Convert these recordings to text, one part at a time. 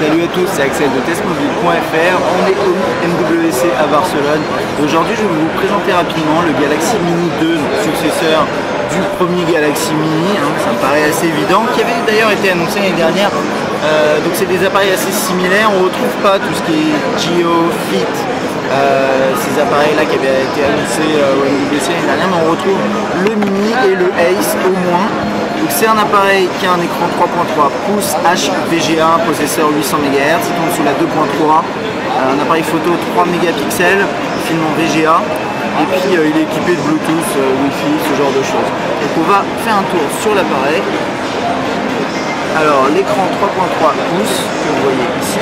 Salut à tous, c'est Axel de testmobile.fr. On est au MWC à Barcelone. Aujourd'hui, je vais vous présenter rapidement le Galaxy Mini 2, successeur du premier Galaxy Mini. Ça me paraît assez évident, qui avait d'ailleurs été annoncé l'année dernière. Donc c'est des appareils assez similaires. On ne retrouve pas tout ce qui est Geo, Fit, ces appareils-là qui avaient été annoncés au MWC l'année dernière, mais on retrouve le Mini et le Ace au moins. C'est un appareil qui a un écran 3.3 pouces HVGA, processeur 800 MHz, il tourne sous la 2.3, un appareil photo 3 mégapixels, film en VGA, et puis il est équipé de Bluetooth, Wi-Fi, ce genre de choses. Donc on va faire un tour sur l'appareil. Alors l'écran 3.3 pouces que vous voyez ici.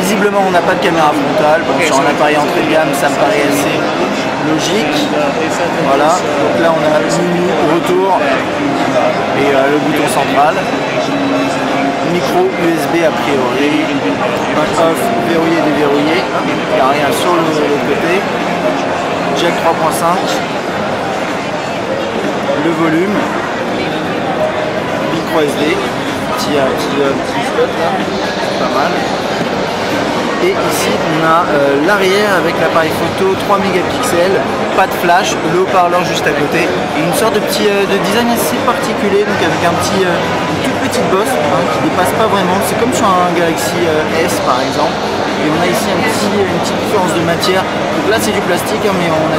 Visiblement on n'a pas de caméra frontale, bon, sur un appareil entrée de gamme ça me paraît assez logique. Voilà, donc là on a menu, retour et le bouton central. Micro USB a priori, off, verrouillé, déverrouillé, il n'y a rien sur l'autre côté. Jack 3.5, le volume, micro SD, petit slot là, c'est pas mal. Et ici on a l'arrière avec l'appareil photo 3 mégapixels, pas de flash, le haut-parleur juste à côté et une sorte de petit de design assez particulier, donc avec une toute petite bosse qui dépasse pas vraiment, c'est comme sur un Galaxy S par exemple. Et on a ici une petite différence de matière, donc là c'est du plastique mais on a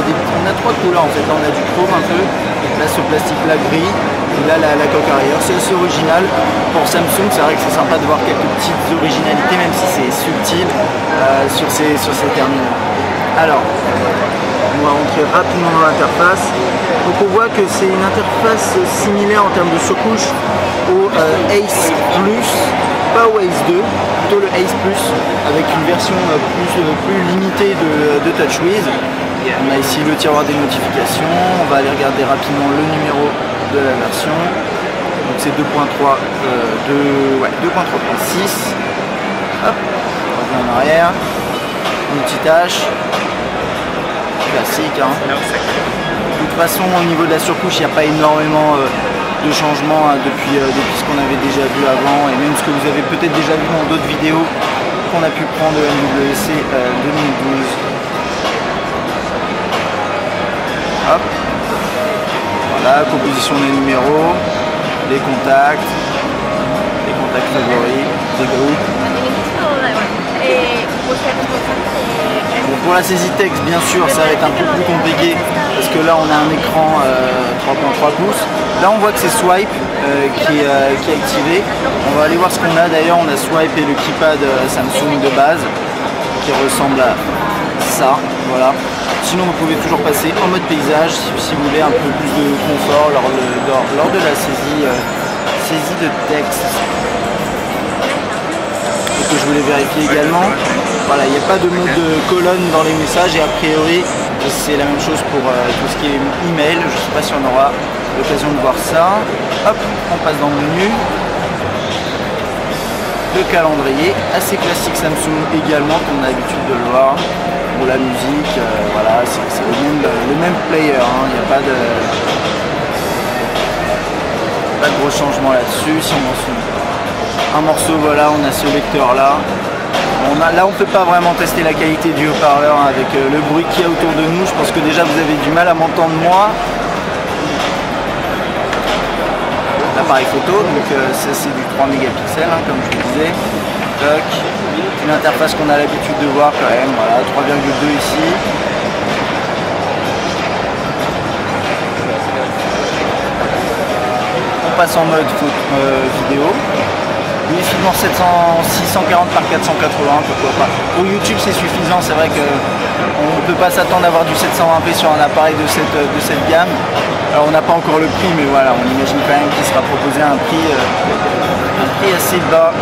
trois couleurs en fait, là on a du chrome un peu, donc là ce plastique là gris, et là la coque arrière, c'est assez original. Pour Samsung c'est vrai que c'est sympa de voir quelques petites originalités même si c'est subtil sur ces terminaux. Alors, on va rentrer rapidement dans l'interface. Donc on voit que c'est une interface similaire en termes de surcouche au Ace Plus, pas au Ace 2, plutôt le Ace Plus avec une version plus limitée de TouchWiz. On a ici le tiroir des notifications, on va aller regarder rapidement le numéro de la version. Donc c'est 2.3.6. Hop, on revient en arrière. Multitâche. Classique. De toute façon, au niveau de la surcouche, il n'y a pas énormément de changements depuis ce qu'on avait déjà vu avant et même ce que vous avez peut-être déjà vu dans d'autres vidéos qu'on a pu prendre au MWC 2012. Hop. Voilà, composition des numéros, des contacts favoris, des groupes. Bon, pour la saisie texte, bien sûr, ça va être un peu plus compliqué parce que là on a un écran 3.3 pouces. Là on voit que c'est Swipe qui est activé. On va aller voir ce qu'on a. D'ailleurs, on a Swipe et le keypad Samsung de base qui ressemble à ça. Voilà. Sinon, vous pouvez toujours passer en mode paysage si vous voulez un peu plus de confort lors de la saisie de texte. Et que je voulais vérifier également. Voilà, il n'y a pas de mode colonne dans les messages et a priori c'est la même chose pour tout ce qui est email. Je ne sais pas si on aura l'occasion de voir ça. Hop, on passe dans le menu. Le calendrier, assez classique Samsung également, comme on a l'habitude de le voir. Pour la musique, voilà, c'est le même player, il n'y a pas de gros changement là-dessus. Si on mentionne un morceau, voilà, on a ce lecteur là. Là on ne peut pas vraiment tester la qualité du haut-parleur avec le bruit qu'il y a autour de nous. Je pense que déjà vous avez du mal à m'entendre moi. L'appareil photo, donc ça c'est du 3 mégapixels comme je vous disais. Toc. Une interface qu'on a l'habitude de voir quand même, voilà, 3,2 ici. On passe en mode vidéo. Oui, film en 640 par 480, pourquoi pas. Pour YouTube c'est suffisant, c'est vrai qu'on ne peut pas s'attendre à avoir du 720p sur un appareil de cette gamme. Alors on n'a pas encore le prix, mais voilà, on imagine quand même qu'il sera proposé à un prix assez bas,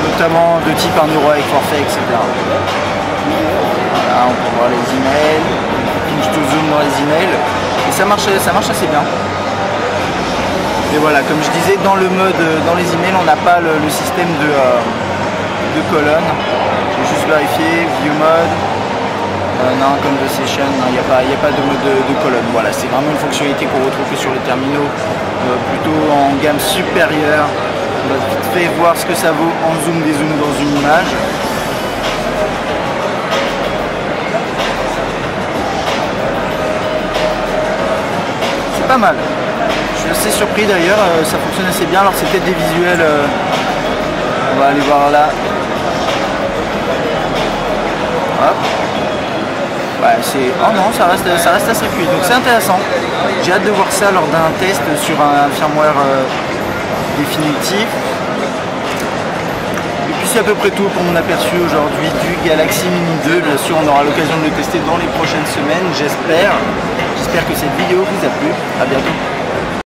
notamment de type 1 euro avec forfait, etc. Voilà, on peut voir les emails, pinch to zoom dans les emails, et ça marche assez bien. Et voilà, comme je disais, dans les emails, on n'a pas le système de colonne. Je vais juste vérifier, view mode. Non, conversation, il n'y a pas de mode de colonne. Voilà, c'est vraiment une fonctionnalité qu'on retrouve que sur les terminaux plutôt en gamme supérieure On va vite fait voir ce que ça vaut en zoom, dézoom dans une image. C'est pas mal. Je suis assez surpris d'ailleurs, ça fonctionne assez bien. Alors c'est peut-être des visuels. On va aller voir là. Hop. Ouais, oh non, ça reste assez fluide, donc c'est intéressant. J'ai hâte de voir ça lors d'un test sur un firmware définitif. Et puis c'est à peu près tout pour mon aperçu aujourd'hui du Galaxy Mini 2. Bien sûr, on aura l'occasion de le tester dans les prochaines semaines, j'espère. J'espère que cette vidéo vous a plu. À bientôt.